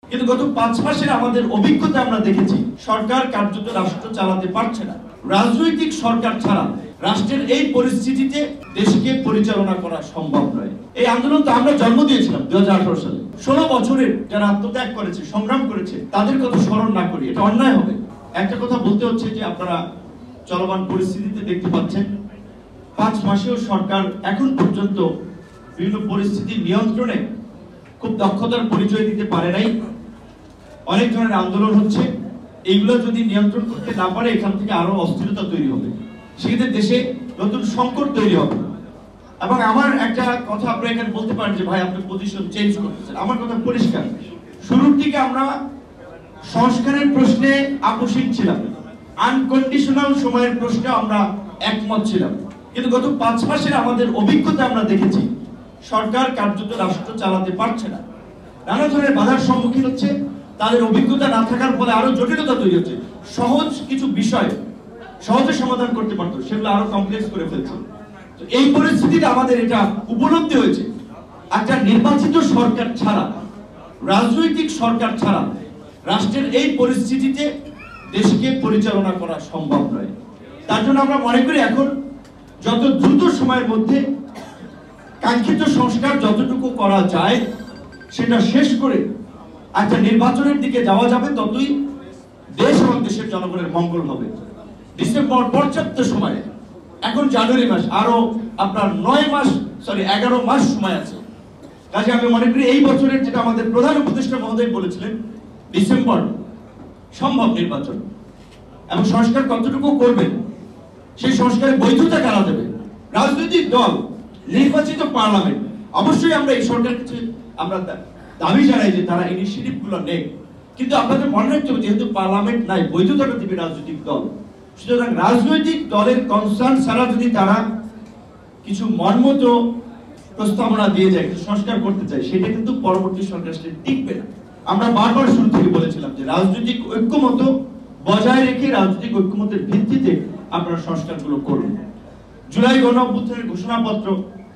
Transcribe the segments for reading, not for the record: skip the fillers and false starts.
কিন্তু গত 5 মাসের আমাদের অভিজ্ঞতা আমরা দেখেছি সরকার কার্যত রাষ্ট্র চালাতে পারছে না। রাজনৈতিক সরকার ছাড়া রাষ্ট্রের এই পরিস্থিতিতে দেশকে পরিচালনা করা সম্ভব নয়। এই আন্দোলন তো আমরা জন্ম দিয়েছিলাম 2018 সালে। 16 বছরের যারা আত্মত্যাগ করেছে, সংগ্রাম করেছে, তাদের কথা স্মরণ না করি এটা অন্যায় হবে। একটা কথা বলতে হচ্ছে যে আপনারা চলমান পরিস্থিতিতে দেখতে পাচ্ছেন 5 মাসেও সরকার এখন পর্যন্ত বিভিন্ন পরিস্থিতি নিয়ন্ত্রণে খুব দক্ষতার পরিচয় দিতে পারে নাই। অনেক ধরনের আন্দোলন হচ্ছে, এইগুলো যদি নিয়ন্ত্রণ করতে না পারে এখান থেকে আরো অস্থিরতা তৈরি হবে, সেক্ষেত্রে দেশে নতুন সংকট তৈরি হবে। এবং আমার একটা কথা আপনারা এখানে বলতে পারেন যে ভাই আপনি পজিশন চেঞ্জ করতেছেন। আমার কথা পরিষ্কার, শুরুর দিকে আমরা সংস্কারের প্রশ্নে আপোষহীন ছিলাম, আনকন্ডিশনাল সময়ের প্রশ্নে আমরা একমত ছিলাম। কিন্তু গত 5 মাসের আমাদের অভিজ্ঞতা আমরা দেখেছি সরকার কার্যত রাষ্ট্র চালাতে পারছে না, নানা ধরনের বাধার সম্মুখীন হচ্ছে, তাদের অভিজ্ঞতা না থাকার ফলে আরো জটিলতা তৈরি হচ্ছে। সহজ কিছু বিষয় সহজে সমাধান করতে পারতো, সেগুলো আরো কমপ্লেক্স করে ফেলছে। তো এই পরিস্থিতিতে আমাদের এটা উপলব্ধি হয়েছে একটা নির্বাচিত সরকার ছাড়া, রাজনৈতিক সরকার ছাড়া রাষ্ট্রের এই পরিস্থিতিতে দেশকে পরিচালনা করা সম্ভব নয়। তার জন্য আমরা মনে করি এখন যত দ্রুত সময়ের মধ্যে কাঙ্ক্ষিত সংস্কার যতটুকু করা যায় সেটা শেষ করে একটা নির্বাচনের দিকে যাওয়া যাবে, ততই দেশ এবং দেশের জনগণের মঙ্গল হবে। ডিসেম্বর পর্যাপ্ত সময়, এখন জানুয়ারি মাস, আরো আপনার 11 মাস সময় আছে। কাজে আমি মনে করি এই বছরের যেটা আমাদের প্রধান উপদেষ্টা মহোদয় বলেছিলেন, ডিসেম্বর সম্ভব নির্বাচন, এবং সংস্কার কতটুকু করবেন, সেই সংস্কারের বৈধতা কারা দেবে, রাজনৈতিক দল, নির্বাচিত পার্লামেন্ট। অবশ্যই আমরা এই সরকার কাছে আমরা দাবি জানাই যে তারা ইনিশিয়েটিভ গুলো নেয়, কিন্তু আপনাদের মনে রাখতে হবে যেহেতু পার্লামেন্ট নাই, বৈধতাটা দিবে রাজনৈতিক দল। সুতরাং রাজনৈতিক দলের কনসার্ন ছাড়া যদি তারা কিছু মনমত প্রস্তাবনা দিয়ে যায়, সংস্কার করতে চায়, সেটা কিন্তু পরবর্তী সরকার সেটা টিকবে না। আমরা বারবার শুরু থেকে বলেছিলাম যে রাজনৈতিক ঐক্যমত বজায় রেখে রাজনৈতিক ঐক্যমতের ভিত্তিতে আপনারা সংস্কারগুলো করুন। জুলাই গণঅভ্যুত্থানের ঘোষণাপত্র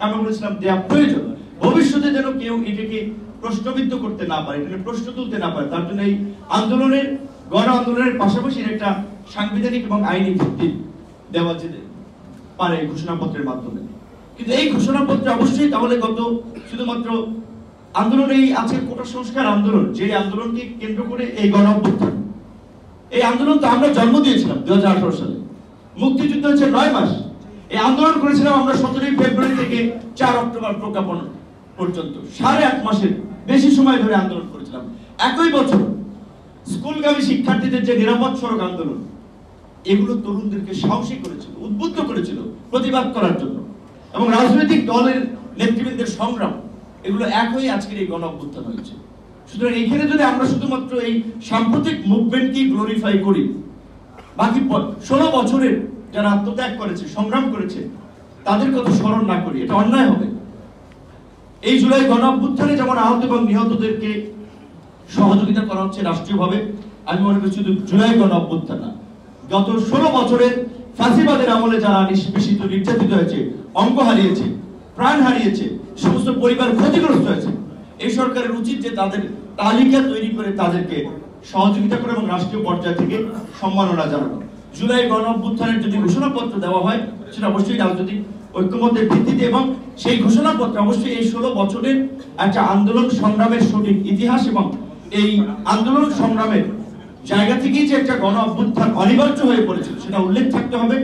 আমরা বলেছিলাম দেওয়া প্রয়োজন, ভবিষ্যতে যেন কেউ এটাকে প্রশ্নবিদ্ধ করতে না পারে, এটাকে প্রশ্ন তুলতে না পারে, তার জন্য এই আন্দোলনের, গণ আন্দোলনের পাশাপাশি একটা সাংবিধানিক এবং আইনি ভিত্তি দেওয়া যেতে পারে ঘোষণাপত্রের মাধ্যমে। কিন্তু এই ঘোষণাপত্রে অবশ্যই তাহলে শুধুমাত্র আন্দোলনেই আছে কোটা সংস্কার আন্দোলন, যে আন্দোলনকে কেন্দ্র করে এই গণ অভ্যুত্থান, এই আন্দোলন তো আমরা জন্ম দিয়েছিলাম 2018 সালে। মুক্তিযুদ্ধ হচ্ছে 9 মাস। এই আন্দোলন করেছিলাম আমরা 17 ফেব্রুয়ারি থেকে 4 অক্টোবর প্রজ্ঞাপন পর্যন্ত, 8.5 মাসের বেশি সময় ধরে আন্দোলন করেছিলাম। একই বছর স্কুলগামী শিক্ষার্থীদের যে নিরাপদ সড়ক আন্দোলন, এগুলো তরুণদেরকে সাহসী করেছিল, উদ্বুদ্ধ করেছিল প্রতিবাদ করার জন্য, এবং রাজনৈতিক দলের নেতৃবৃন্দের সংগ্রাম, এগুলো এক হয়ে আজকের এই গণ অভ্যুত্থান হয়েছে। সুতরাং এখানে যদি আমরা শুধুমাত্র এই সাম্প্রতিক মুভমেন্টকে গ্লোরিফাই করি, বাকি 16 বছরের যারা আত্মত্যাগ করেছে, সংগ্রাম করেছে, তাদের কথা স্মরণ না করি এটা অন্যায় হবে। এই জুলাই গণ অভ্যুত্থানে যেমন আহত এবং নিহতদেরকে সহযোগিতা করা হচ্ছে রাষ্ট্রীয়ভাবে, আমি মনে করি শুধু জুলাই গণ অভ্যুত্থান না, গত 16 বছরের ফাঁসিবাদের আমলে যারা নিষ্পেষিত, নির্যাতিত হয়েছে, অঙ্গ হারিয়েছে, প্রাণ হারিয়েছে, সমস্ত পরিবার ক্ষতিগ্রস্ত হয়েছে, এই সরকারের উচিত যে তাদের তালিকা তৈরি করে তাদেরকে সহযোগিতা করে এবং রাষ্ট্রীয় পর্যায় থেকে সম্মাননা জানানো। জুলাই গণ অভ্যুত্থানের যদি ঘোষণাপত্র দেওয়া হয় সেটা অবশ্যই রাজনৈতিক ঐক্যমতের ভিত্তিতে, এবং সেই ঘোষণাপত্র অবশ্যই এই 16 বছরের একটা আন্দোলন সংগ্রামের সঠিক ইতিহাস এবং এই আন্দোলন সংগ্রামের জায়গা থেকেই যে একটা গণ অভ্যুত্থান অনিবার্য হয়ে পড়েছিল সেটা উল্লেখ থাকতে হবে।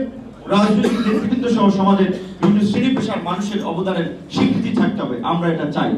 রাজনৈতিক নেতৃবৃন্দ সহ সমাজের বিভিন্ন শ্রেণী পেশার মানুষের অবদানের স্বীকৃতি থাকতে হবে। আমরা এটা চাই।